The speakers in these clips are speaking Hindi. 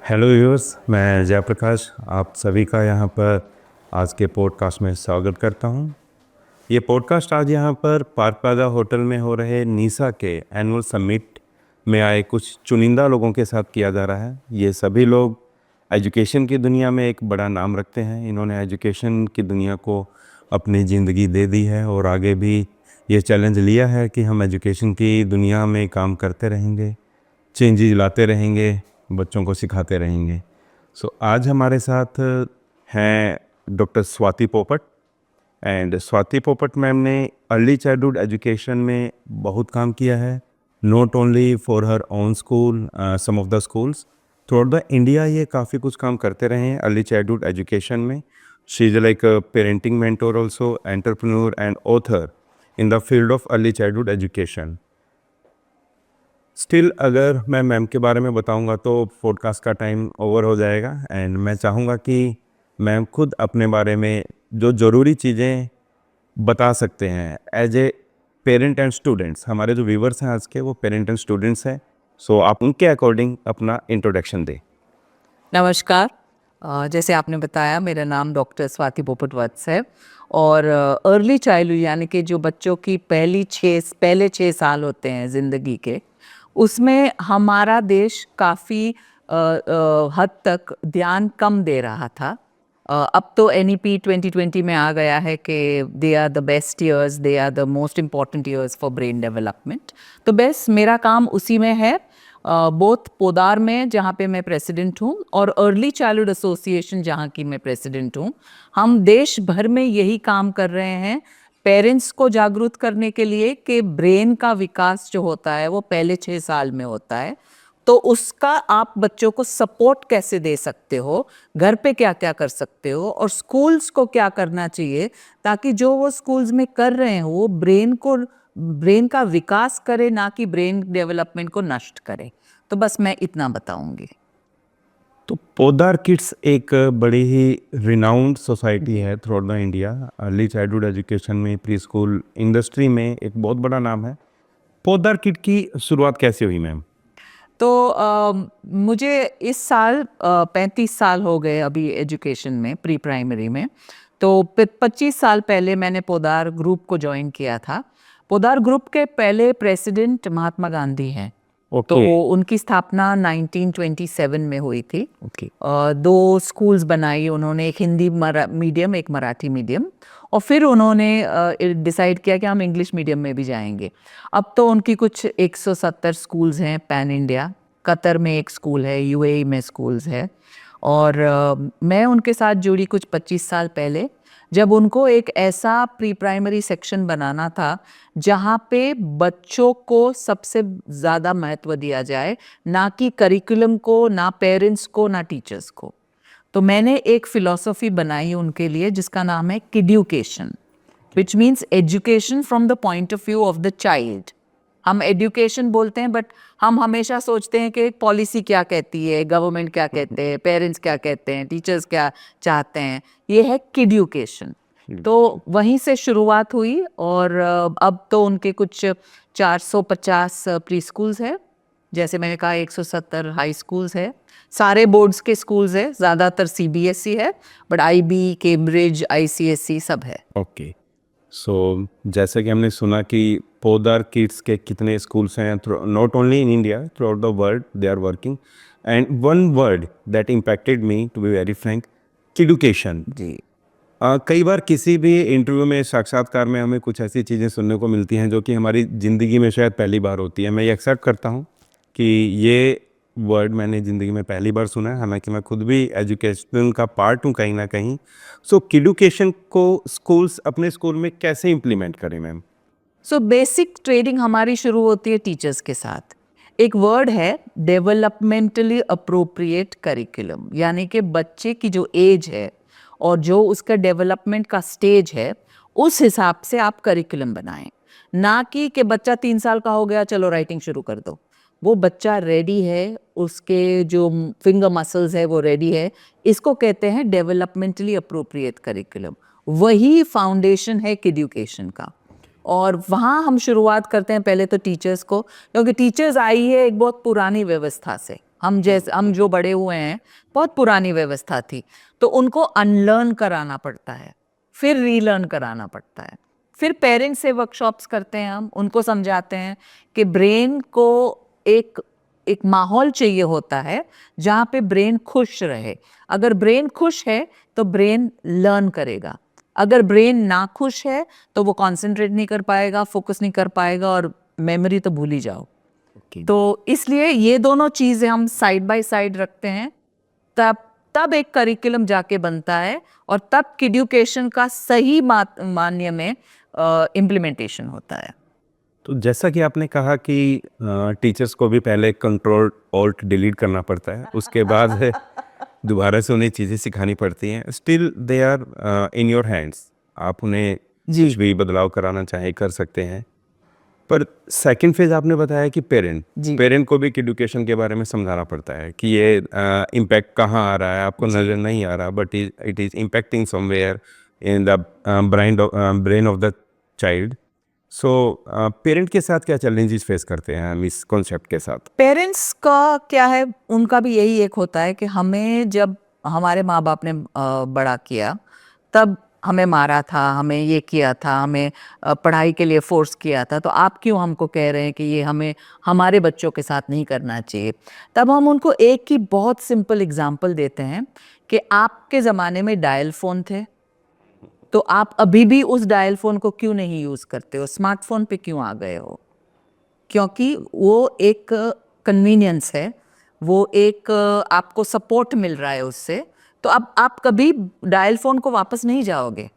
हेलो व्यूअर्स, मैं जयप्रकाश आप सभी का यहाँ पर आज के पॉडकास्ट में स्वागत करता हूँ। ये पॉडकास्ट आज यहाँ पर पारपादा होटल में हो रहे नीसा के एनुअल समिट में आए कुछ चुनिंदा लोगों के साथ किया जा रहा है। ये सभी लोग एजुकेशन की दुनिया में एक बड़ा नाम रखते हैं। इन्होंने एजुकेशन की दुनिया को अपनी ज़िंदगी दे दी है और आगे भी ये चैलेंज लिया है कि हम एजुकेशन की दुनिया में काम करते रहेंगे, चेंजेस लाते रहेंगे, बच्चों को सिखाते रहेंगे। आज हमारे साथ हैं डॉक्टर स्वाति पोपट। एंड स्वाति पोपट मैम ने अर्ली चाइल्डहुड एजुकेशन में बहुत काम किया है, not only for her own school, some of the schools throughout the India ये काफ़ी कुछ काम करते रहे हैं अर्ली चाइल्डहुड एजुकेशन में। She is like parenting mentor also, entrepreneur and author in the field of early childhood education. Still अगर मैं मैम के बारे में बताऊंगा तो पॉडकास्ट का टाइम ओवर हो जाएगा एंड मैं चाहूँगा कि मैम खुद अपने बारे में जो ज़रूरी चीज़ें बता सकते हैं as a parent and students. हमारे जो व्यूवर्स हैं आज के वो पेरेंट एंड स्टूडेंट्स हैं, सो आप उनके अकॉर्डिंग अपना इंट्रोडक्शन दें। नमस्कार। जैसे आपने बताया मेरा नाम डॉक्टर स्वाति पोपट वत्स है और अर्ली चाइल्डहुड यानी कि जो बच्चों की पहले 6 साल होते हैं ज़िंदगी के, उसमें हमारा देश काफ़ी हद तक ध्यान कम दे रहा था। अब तो NEP 2020 में आ गया है कि they are the best years, they are the most important years for brain development. तो बस मेरा काम उसी में है, बोथ पोदार में जहाँ पे मैं प्रेसिडेंट हूँ और अर्ली चाइल्डहुड एसोसिएशन जहाँ की मैं प्रेसिडेंट हूँ। हम देश भर में यही काम कर रहे हैं पेरेंट्स को जागरूक करने के लिए कि ब्रेन का विकास जो होता है वो पहले 6 साल में होता है। तो उसका आप बच्चों को सपोर्ट कैसे दे सकते हो, घर पे क्या क्या कर सकते हो और स्कूल्स को क्या करना चाहिए ताकि जो वो स्कूल्स में कर रहे हैं वो ब्रेन का विकास करे, ना कि ब्रेन डेवलपमेंट को नष्ट करे। तो बस मैं इतना बताऊंगी। तो पोदार किड्स एक बड़ी ही रिनाउंड सोसाइटी है through out the India. Early childhood education में, प्री स्कूल इंडस्ट्री में एक बहुत बड़ा नाम है। पोदार किड की शुरुआत कैसे हुई मैम? तो मुझे इस साल 35 साल हो गए अभी एजुकेशन में, प्री प्राइमरी में। तो 25 साल पहले मैंने पोदार ग्रुप को ज्वाइन किया था। पोदार ग्रुप के पहले प्रेसिडेंट महात्मा गांधी हैं। तो उनकी स्थापना 1927 में हुई थी। दो स्कूल्स बनाई उन्होंने, एक हिंदी मीडियम, एक मराठी मीडियम, और फिर उन्होंने डिसाइड किया कि हम इंग्लिश मीडियम में भी जाएंगे। अब तो उनकी कुछ 170 स्कूल्स हैं पैन इंडिया। कतर में एक स्कूल है, UAE में स्कूल्स है। और मैं उनके साथ जुड़ी कुछ 25 साल पहले, जब उनको एक ऐसा प्री प्राइमरी सेक्शन बनाना था जहाँ पे बच्चों को सबसे ज़्यादा महत्व दिया जाए, ना कि करिकुलम को, ना पेरेंट्स को, ना टीचर्स को। तो मैंने एक फिलॉसफी बनाई उनके लिए जिसका नाम है kiducation, which means education from the point of view of the child. हम एजुकेशन बोलते हैं बट हम हमेशा सोचते हैं कि पॉलिसी क्या कहती है, गवर्नमेंट क्या कहते हैं, पेरेंट्स क्या कहते हैं, टीचर्स क्या चाहते हैं। ये है किड्यूकेशन। तो वहीं से शुरुआत हुई और अब तो उनके कुछ 450 प्री स्कूल्स है, जैसे मैंने कहा 170 हाई स्कूल्स है, सारे बोर्ड्स के स्कूल्स है, ज़्यादातर CBSE है, बट IB, कैम्ब्रिज, ICSE सब है। ओके, सो जैसे कि हमने सुना कि पोदार किड्स के कितने स्कूल्स हैं, not only in India, throughout the world they are working. And one word that impacted me to be very frank, education जी। कई बार किसी भी इंटरव्यू में, साक्षात्कार में हमें कुछ ऐसी चीज़ें सुनने को मिलती हैं जो कि हमारी ज़िंदगी में शायद पहली बार होती है। मैं ये एक्सेप्ट करता हूँ कि ये वर्ड मैंने ज़िंदगी में पहली बार सुना है, हालांकि मैं खुद भी एजुकेशन का पार्ट हूँ कहीं ना कहीं। सो एजुकेशन को स्कूल्स अपने स्कूल में कैसे इम्प्लीमेंट करें मैम? सो बेसिक ट्रेनिंग हमारी शुरू होती है टीचर्स के साथ। एक वर्ड है डेवलपमेंटली अप्रोप्रिएट करिकुलम, यानी कि बच्चे की जो एज है और जो उसका डेवलपमेंट का स्टेज है उस हिसाब से आप करिकुलम बनाएं, ना कि बच्चा 3 साल का हो गया चलो राइटिंग शुरू कर दो। वो बच्चा रेडी है, उसके जो फिंगर मसल्स है वो रेडी है, इसको कहते हैं डेवलपमेंटली अप्रोप्रिएट करिकुलम। वही फाउंडेशन है एजुकेशन का। और वहाँ हम शुरुआत करते हैं पहले तो टीचर्स को, क्योंकि टीचर्स आई है एक बहुत पुरानी व्यवस्था से। हम जो बड़े हुए हैं, बहुत पुरानी व्यवस्था थी, तो उनको अनलर्न कराना पड़ता है, फिर रीलर्न कराना पड़ता है। फिर पेरेंट्स से वर्कशॉप्स करते हैं, हम उनको समझाते हैं कि ब्रेन को एक एक माहौल चाहिए होता है जहाँ पे ब्रेन खुश रहे। अगर ब्रेन खुश है तो ब्रेन लर्न करेगा, अगर ब्रेन ना खुश है तो वो कंसंट्रेट नहीं कर पाएगा, फोकस नहीं कर पाएगा, और मेमोरी तो भूल ही जाओ। तो इसलिए ये दोनों चीजें हम साइड बाय साइड रखते हैं, तब एक करिकुलम जाके बनता है, और तब एजुकेशन का सही मान्य में इम्प्लीमेंटेशन होता है। तो जैसा कि आपने कहा कि टीचर्स को भी पहले कंट्रोल ऑल्ट डिलीट करना पड़ता है, उसके बाद दोबारा से उन्हें चीज़ें सिखानी पड़ती हैं। Still they are in your hands, आप उन्हें कुछ भी बदलाव कराना चाहे कर सकते हैं। पर सेकंड फेज आपने बताया कि पेरेंट को भी एजुकेशन के बारे में समझाना पड़ता है कि ये इम्पैक्ट कहाँ आ रहा है, आपको नज़र नहीं आ रहा, but it is impacting somewhere in the brain of the child. So parent के साथ क्या चैलेंजेस फेस करते हैं हम इस कॉन्सेप्ट के साथ? पेरेंट्स का क्या है, उनका भी यही एक होता है कि हमें जब हमारे माँ बाप ने बड़ा किया, तब हमें मारा था, हमें ये किया था, हमें पढ़ाई के लिए फोर्स किया था, तो आप क्यों हमको कह रहे हैं कि ये हमें हमारे बच्चों के साथ नहीं करना चाहिए। तब हम उनको एक ही बहुत सिंपल एग्जांपल देते हैं कि आपके ज़माने में डायल फ़ोन थे, तो आप अभी भी उस डायल फ़ोन को क्यों नहीं यूज़ करते हो, स्मार्टफोन पे क्यों आ गए हो? क्योंकि वो एक कन्वीनियंस है, वो एक आपको सपोर्ट मिल रहा है उससे, तो अब आप कभी डायल फ़ोन को वापस नहीं जाओगे।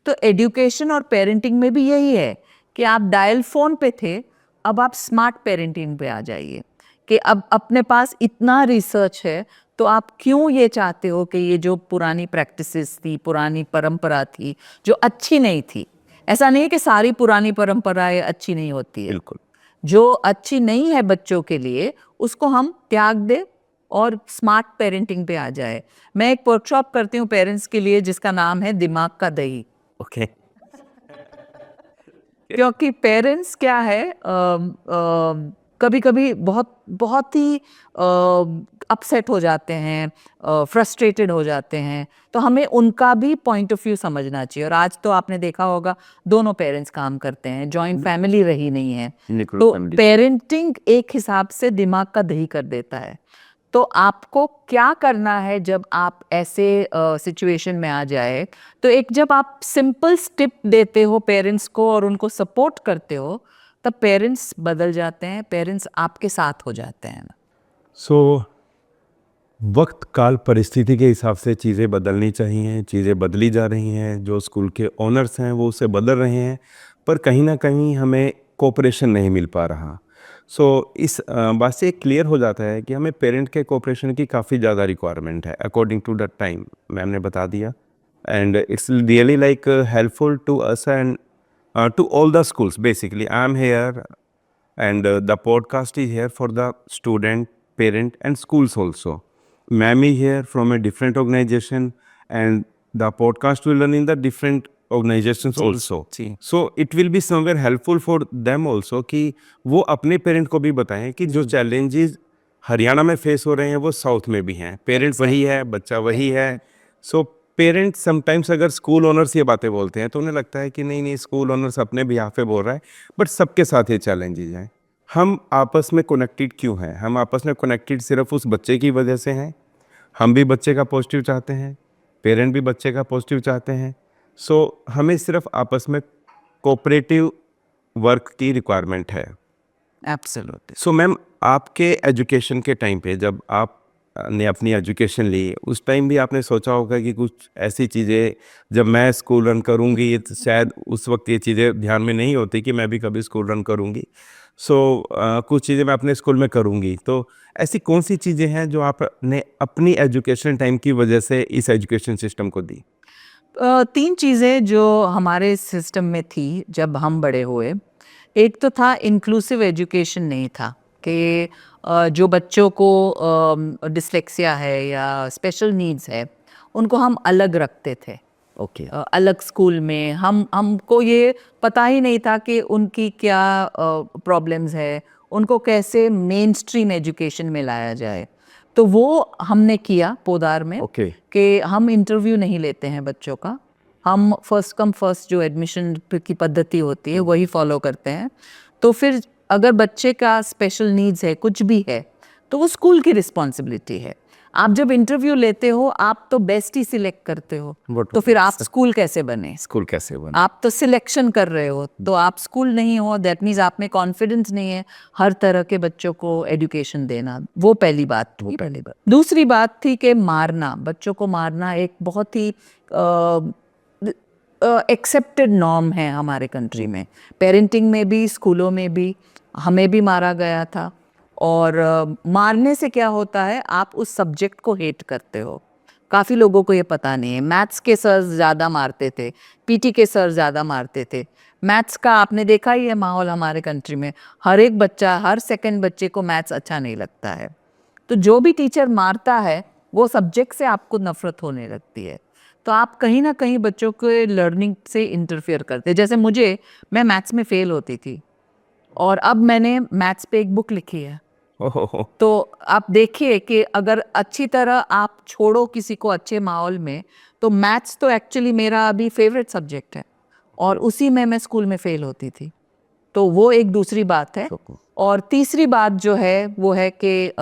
तो एजुकेशन और पेरेंटिंग में भी यही है कि आप डायल फ़ोन पे थे, अब आप स्मार्ट पेरेंटिंग पे आ जाइए, कि अब अपने पास इतना रिसर्च है, तो आप क्यों ये चाहते हो कि ये जो पुरानी प्रैक्टिसेस थी, पुरानी परंपरा थी, जो अच्छी नहीं थी, ऐसा नहीं है कि सारी पुरानी परंपराएं अच्छी नहीं होती है, बिल्कुल। जो अच्छी नहीं है बच्चों के लिए, उसको हम त्याग दें और स्मार्ट पेरेंटिंग पे आ जाए। मैं एक वर्कशॉप करती हूँ पेरेंट्स के लिए जिसका नाम है दिमाग का दही। ओके। क्योंकि पेरेंट्स क्या है, कभी कभी बहुत बहुत ही अपसेट हो जाते हैं, फ्रस्ट्रेटेड हो जाते हैं, तो हमें उनका भी पॉइंट ऑफ व्यू समझना चाहिए। और आज तो आपने देखा होगा, दोनों पेरेंट्स काम करते हैं, जॉइंट फैमिली रही नहीं है, तो पेरेंटिंग एक हिसाब से दिमाग का दही कर देता है। तो आपको क्या करना है जब आप ऐसे सिचुएशन में आ जाए, तो एक जब आप सिंपल स्टेप देते हो पेरेंट्स को और उनको सपोर्ट करते हो, तब पेरेंट्स बदल जाते हैं, पेरेंट्स आपके साथ हो जाते हैं। सो वक्त काल परिस्थिति के हिसाब से चीज़ें बदलनी चाहिए, चीज़ें बदली जा रही हैं, जो स्कूल के ओनर्स हैं वो उसे बदल रहे हैं, पर कहीं ना कहीं हमें कोऑपरेशन नहीं मिल पा रहा। सो इस बात से क्लियर हो जाता है कि हमें पेरेंट के कोऑपरेशन की काफ़ी ज़्यादा रिक्वायरमेंट है according to the time, ma'am ने बता दिया। And it's really like helpful to us and to all the schools. Basically, I am here and the podcast is here for the student, parent and schools also. Ma'am is here from a different organization and the podcast will run in the different organizations also. So it will be somewhere helpful for them also कि वो अपने पेरेंट को भी बताएं कि जो चैलेंजेस हरियाणा में फेस हो रहे हैं वो साउथ में भी हैं, पेरेंट वही है, बच्चा वही है। सो पेरेंट्स समटाइम्स अगर स्कूल ओनर्स ये बातें बोलते हैं तो उन्हें लगता है कि नहीं नहीं स्कूल ओनर्स अपने बिहाफ पे बोल रहा है, बट सबके साथ ये चैलेंजेस हैं। हम आपस में कनेक्टेड क्यों हैं? हम आपस में कनेक्टेड सिर्फ उस बच्चे की वजह से हैं। हम भी बच्चे का पॉजिटिव चाहते हैं, पेरेंट भी बच्चे का पॉजिटिव चाहते हैं। सो हमें सिर्फ आपस में कोऑपरेटिव वर्क की रिक्वायरमेंट है। एब्सोल्युटली। सो मैम, आपके एजुकेशन के टाइम पे जब आप ने अपनी एजुकेशन ली, उस टाइम भी आपने सोचा होगा कि कुछ ऐसी चीज़ें जब मैं स्कूल रन करूँगी, तो शायद उस वक्त ये चीज़ें ध्यान में नहीं होती कि मैं भी कभी स्कूल रन करूँगी। सो कुछ चीज़ें मैं अपने स्कूल में करूँगी, तो ऐसी कौन सी चीज़ें हैं जो आपने अपनी एजुकेशन टाइम की वजह से इस एजुकेशन सिस्टम को दी? तीन चीज़ें जो हमारे सिस्टम में थी जब हम बड़े हुए। एक तो था इंक्लूसिव एजुकेशन नहीं था, कि जो बच्चों को डिसलेक्सिया है या स्पेशल नीड्स है, उनको हम अलग रखते थे। ओके। अलग स्कूल में हमको ये पता ही नहीं था कि उनकी क्या प्रॉब्लम्स है, उनको कैसे मेन स्ट्रीम एजुकेशन में लाया जाए। तो वो हमने किया पोदार में ओके कि हम इंटरव्यू नहीं लेते हैं बच्चों का, हम फर्स्ट कम फर्स्ट जो एडमिशन की पद्धति होती है वही फॉलो करते हैं। तो फिर अगर बच्चे का स्पेशल नीड्स है, कुछ भी है, तो वो स्कूल की रिस्पॉन्सिबिलिटी है। आप जब इंटरव्यू लेते हो आप तो बेस्ट ही सिलेक्ट करते हो, वो तो तो फिर आप स्कूल कैसे बने? स्कूल कैसे बना? आप तो सिलेक्शन कर रहे हो, तो आप स्कूल नहीं हो, दैट मीन्स आप में कॉन्फिडेंस नहीं है हर तरह के बच्चों को एजुकेशन देना। वो पहली बात थी। दूसरी बात थी कि मारना, बच्चों को मारना एक बहुत ही एक्सेप्टेड नॉर्म है हमारे कंट्री में। पेरेंटिंग में भी, स्कूलों में भी, हमें भी मारा गया था। और मारने से क्या होता है, आप उस सब्जेक्ट को हेट करते हो। काफ़ी लोगों को ये पता नहीं है। मैथ्स के सर ज़्यादा मारते थे, पीटी के सर ज़्यादा मारते थे। मैथ्स का आपने देखा ही है माहौल हमारे कंट्री में, हर एक बच्चा, हर सेकंड बच्चे को मैथ्स अच्छा नहीं लगता है। तो जो भी टीचर मारता है वो सब्जेक्ट से आपको नफरत होने लगती है। तो आप कहीं ना कहीं बच्चों के लर्निंग से इंटरफेयर करते हैं। जैसे मैं मैथ्स में फेल होती थी और अब मैंने मैथ्स पे एक बुक लिखी है। ओहो तो आप देखिए कि अगर अच्छी तरह आप छोड़ो किसी को अच्छे माहौल में, तो मैथ्स तो एक्चुअली मेरा अभी फेवरेट सब्जेक्ट है और उसी में मैं स्कूल में फेल होती थी। तो वो एक दूसरी बात है। और तीसरी बात जो है वो है कि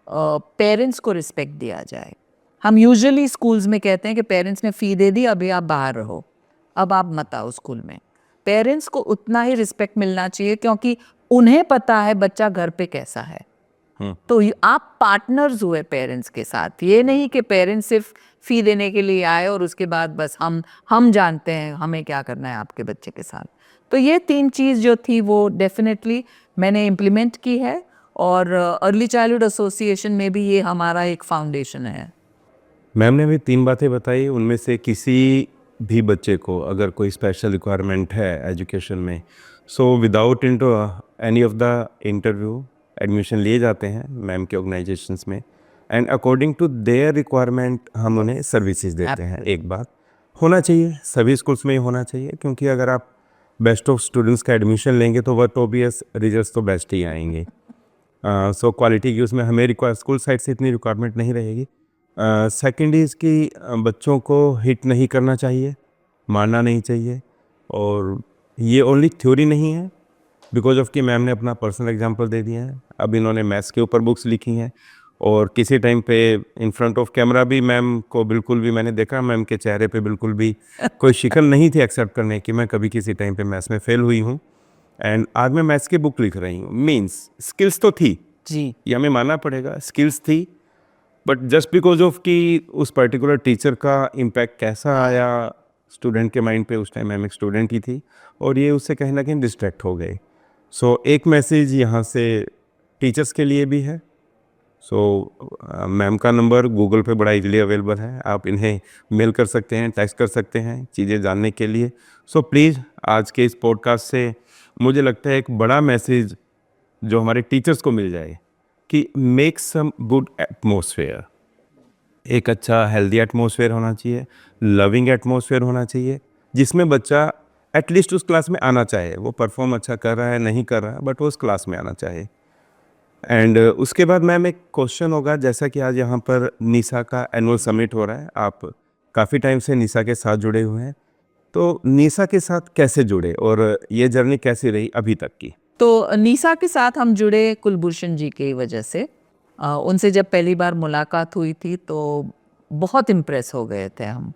पेरेंट्स को रिस्पेक्ट दिया जाए। हम यूजुअली स्कूल्स में कहते हैं कि पेरेंट्स ने फ़ी दे दी, अभी आप बाहर रहो, अब आप मत आओ स्कूल में। पेरेंट्स को उतना ही रिस्पेक्ट मिलना चाहिए क्योंकि उन्हें पता है बच्चा घर पे कैसा है। तो आप पार्टनर्स हुए पेरेंट्स के साथ, ये नहीं कि पेरेंट्स सिर्फ फी देने के लिए आए और उसके बाद बस हम जानते हैं हमें क्या करना है आपके बच्चे के साथ। तो ये 3 चीज़ जो थी वो डेफिनेटली मैंने इम्प्लीमेंट की है और अर्ली चाइल्डहुड एसोसिएशन में भी ये हमारा एक फाउंडेशन है। मैम ने अभी 3 बातें बताई, उनमें से किसी भी बच्चे को अगर कोई स्पेशल रिक्वायरमेंट है एजुकेशन में, so without into any of the interview admission लिए जाते हैं मैम के ऑर्गेनाइजेशंस में, and according to their requirement हम उन्हें सर्विसेज देते हैं। एक बात होना चाहिए, सभी स्कूल्स में ही होना चाहिए, क्योंकि अगर आप बेस्ट ऑफ स्टूडेंट्स का एडमिशन लेंगे तो वह ऑब्वियस रिजल्ट्स तो बेस्ट ही आएंगे। सो क्वालिटी की उसमें हमें स्कूल साइड से इतनी रिक्वायरमेंट नहीं रहेगी। सेकेंड इज़ कि बच्चों को हिट नहीं करना चाहिए, मारना नहीं चाहिए। और ये ओनली थ्योरी नहीं है, बिकॉज ऑफ कि मैम ने अपना पर्सनल एग्जांपल दे दिया है। अब इन्होंने मैथ्स के ऊपर बुक्स लिखी हैं और किसी टाइम पे इन फ्रंट ऑफ कैमरा भी मैम को बिल्कुल भी मैंने देखा, मैम के चेहरे पे बिल्कुल भी कोई शिकन नहीं थी एक्सेप्ट करने की मैं कभी किसी टाइम पे मैथ्स में फेल हुई हूँ। एंड आज मैं मैथ्स की बुक लिख रही हूँ, मीन्स स्किल्स तो थी जी, ये हमें मानना पड़ेगा, स्किल्स थी, बट जस्ट बिकॉज ऑफ कि उस पर्टिकुलर टीचर का इम्पैक्ट कैसा आया स्टूडेंट के माइंड पे, उस टाइम मैम एक स्टूडेंट ही थी और ये उससे कहीं ना कहीं डिस्ट्रैक्ट हो गए। सो एक मैसेज यहाँ से टीचर्स के लिए भी है। सो मैम का नंबर गूगल पे बड़ा इजीली अवेलेबल है, आप इन्हें मेल कर सकते हैं, टेक्स्ट कर सकते हैं चीज़ें जानने के लिए। सो प्लीज़ आज के इस पॉडकास्ट से मुझे लगता है एक बड़ा मैसेज जो हमारे टीचर्स को मिल जाए कि मेक सम गुड एटमॉस्फेयर। एक अच्छा हेल्दी एटमॉस्फेयर होना चाहिए, लविंग एटमॉस्फेयर होना चाहिए, जिसमें बच्चा एटलीस्ट उस क्लास में आना चाहे। वो परफॉर्म अच्छा कर रहा है नहीं कर रहा है, बट वो उस क्लास में आना चाहे। एंड उसके बाद मैम एक क्वेश्चन होगा, जैसा कि आज यहाँ पर निशा का एनुअल समिट हो रहा है, आप काफ़ी टाइम से निशा के साथ जुड़े हुए हैं, तो निशा के साथ कैसे जुड़े और ये जर्नी कैसी रही अभी तक की? तो निशा के साथ हम जुड़े कुलभूषण जी की वजह से। उनसे जब पहली बार मुलाकात हुई थी तो बहुत इम्प्रेस हो गए थे हम,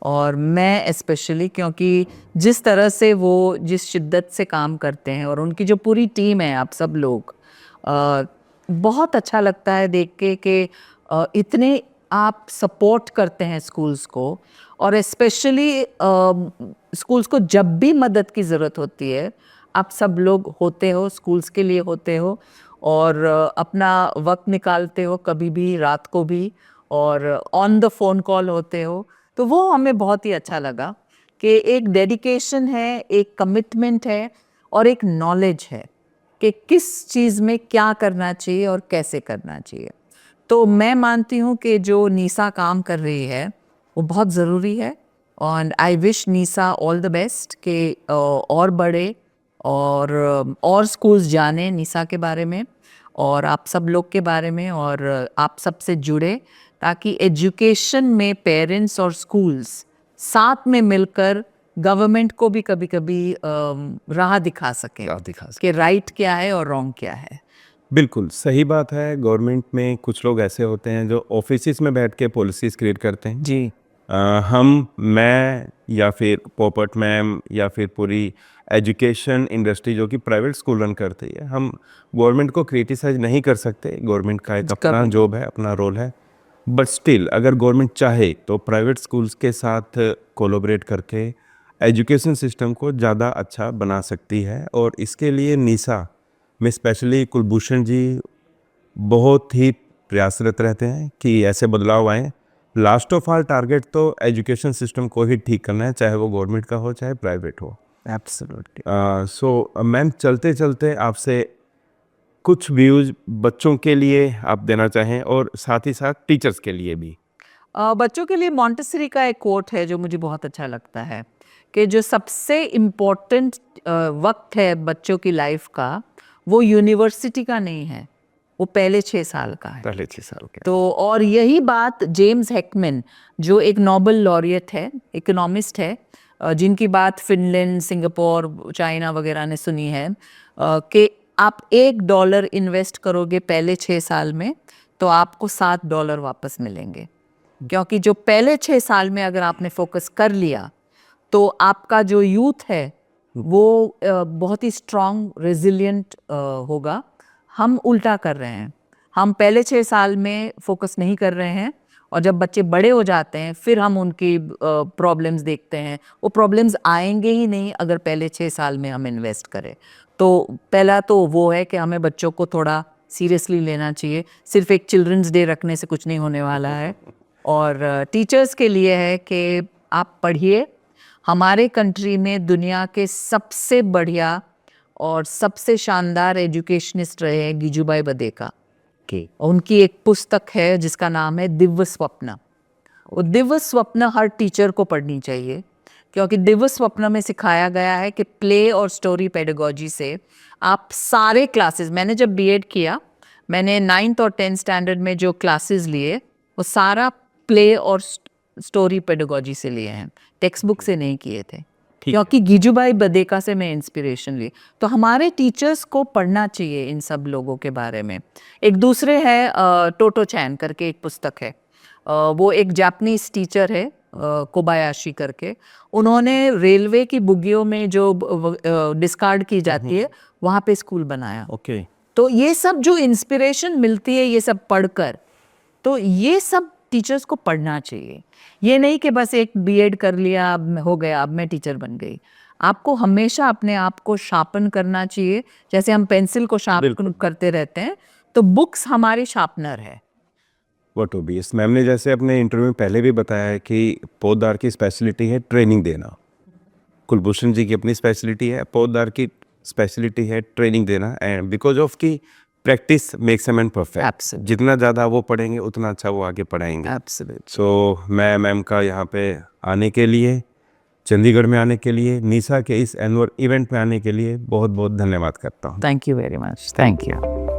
और मैं स्पेशली, क्योंकि जिस तरह से वो जिस शिद्दत से काम करते हैं और उनकी जो पूरी टीम है, आप सब लोग, बहुत अच्छा लगता है देख के कि इतने आप सपोर्ट करते हैं स्कूल्स को, और स्पेशली स्कूल्स को जब भी मदद की ज़रूरत होती है आप सब लोग होते हो, स्कूल्स के लिए होते हो और अपना वक्त निकालते हो, कभी भी रात को भी, और ऑन द फोन कॉल होते हो। तो वो हमें बहुत ही अच्छा लगा कि एक डेडिकेशन है, एक कमिटमेंट है और एक नॉलेज है कि किस चीज़ में क्या करना चाहिए और कैसे करना चाहिए। तो मैं मानती हूँ कि जो निशा काम कर रही है वो बहुत ज़रूरी है, और I wish Nisha all the best कि और बढ़े और स्कूल्स जाने निशा के बारे में। और आप सब लोग के बारे में, और आप सबसे जुड़े, ताकि एजुकेशन में पेरेंट्स और स्कूल्स साथ में मिलकर गवर्नमेंट को भी कभी कभी राह दिखा सके कि राइट क्या है और रॉन्ग क्या है। बिल्कुल सही बात है। गवर्नमेंट में कुछ लोग ऐसे होते हैं जो ऑफिस में बैठ के पॉलिसीज़ क्रिएट करते हैं। जी। मैं या फिर पोपट मैम या फिर पूरी एजुकेशन इंडस्ट्री जो कि प्राइवेट स्कूल रन करती है, हम गवर्नमेंट को क्रिटिसाइज नहीं कर सकते। गवर्नमेंट का एक अपना जॉब है, अपना रोल है। बट स्टिल अगर गवर्नमेंट चाहे तो प्राइवेट स्कूल्स के साथ कोलैबोरेट करके एजुकेशन सिस्टम को ज़्यादा अच्छा बना सकती है। और इसके लिए निशा में स्पेशली कुलभूषण जी बहुत ही प्रयासरत रहते हैं कि ऐसे बदलाव आए। लास्ट ऑफ ऑल टारगेट तो एजुकेशन सिस्टम को ही ठीक करना है, चाहे वो गवर्नमेंट का हो चाहे प्राइवेट हो। एब्सोल्युटली। सो मैम, चलते चलते आपसे कुछ व्यूज बच्चों के लिए आप देना चाहें और साथ ही साथ टीचर्स के लिए भी। बच्चों के लिए मॉन्टेसरी का एक कोट है जो मुझे बहुत अच्छा लगता है कि जो सबसे इम्पोर्टेंट वक्त है बच्चों की लाइफ का, वो यूनिवर्सिटी का नहीं है, वो पहले 6 साल का है। पहले 6 साल के। तो और यही बात जेम्स हेकमैन, जो एक नोबेल लॉरियट है, इकोनॉमिस्ट है, जिनकी बात फिनलैंड, सिंगापुर, चाइना वगैरह ने सुनी है, कि आप $1 इन्वेस्ट करोगे पहले 6 साल में तो आपको $7 वापस मिलेंगे। क्योंकि जो पहले 6 साल में अगर आपने फोकस कर लिया तो आपका जो यूथ है वो बहुत ही स्ट्रॉन्ग, रेजिलिएंट होगा। हम उल्टा कर रहे हैं, हम पहले 6 साल में फोकस नहीं कर रहे हैं, और जब बच्चे बड़े हो जाते हैं फिर हम उनकी प्रॉब्लम्स देखते हैं। वो प्रॉब्लम्स आएंगे ही नहीं अगर पहले 6 साल में हम इन्वेस्ट करें। तो पहला तो वो है कि हमें बच्चों को थोड़ा सीरियसली लेना चाहिए। सिर्फ एक चिल्ड्रंस डे रखने से कुछ नहीं होने वाला है। और टीचर्स के लिए है कि आप पढ़िए। हमारे कंट्री में दुनिया के सबसे बढ़िया और सबसे शानदार एजुकेशनिस्ट रहे हैं गिजुबाई बदेका। उनकी एक पुस्तक है जिसका नाम है दिव्य स्वप्न। वो दिव्य स्वप्न हर टीचर को पढ़नी चाहिए, क्योंकि दिव्य स्वप्न में सिखाया गया है कि प्ले और स्टोरी पेडागोजी से आप सारे क्लासेस, मैंने जब बीएड किया, मैंने 9th और 10th स्टैंडर्ड में जो क्लासेस लिए वो सारा प्ले और स्टोरी पेडागोजी से लिए हैं, टेक्स्ट बुक से नहीं किए थे, क्योंकि गिजुबाई बदेका से मैं इंस्पिरेशन ली। तो हमारे टीचर्स को पढ़ना चाहिए इन सब लोगों के बारे में। एक दूसरे है टोटो चैन करके एक पुस्तक है, वो एक जापानीज टीचर है, कोबायाशी करके। उन्होंने रेलवे की बुगियों में जो डिस्कार्ड की जाती है वहाँ पे स्कूल बनाया। तो ये सब जो इंस्पिरेशन मिलती है ये सब पढ़कर, तो ये सब टीचर्स को पढ़ना चाहिए। ये नहीं कि बस एक बीएड कर लिया अब हो गया, अब मैं टीचर बन गई। आपको हमेशा अपने आप को शार्पन करना चाहिए, जैसे हम पेंसिल को शार्पन करते रहते हैं, तो बुक्स हमारे शार्पनर है। व्हाट ओबीएस मैम ने जैसे अपने इंटरव्यू में पहले भी बताया है कि पौधार की स्पेशलिटी है ट्रेनिंग देना। कुलभूषण जी की अपनी स्पेशलिटी है, पौधार की स्पेशलिटी है ट्रेनिंग देना। एंड बिकॉज ऑफ की practice makes a man perfect. जितना ज़्यादा वो पढ़ेंगे उतना अच्छा वो आगे पढ़ाएंगे। सो मैं मैम का यहाँ पे आने के लिए, चंडीगढ़ में आने के लिए, निशा के इस एनुअल इवेंट में आने के लिए बहुत बहुत धन्यवाद करता हूँ। Thank you very much. Thank you.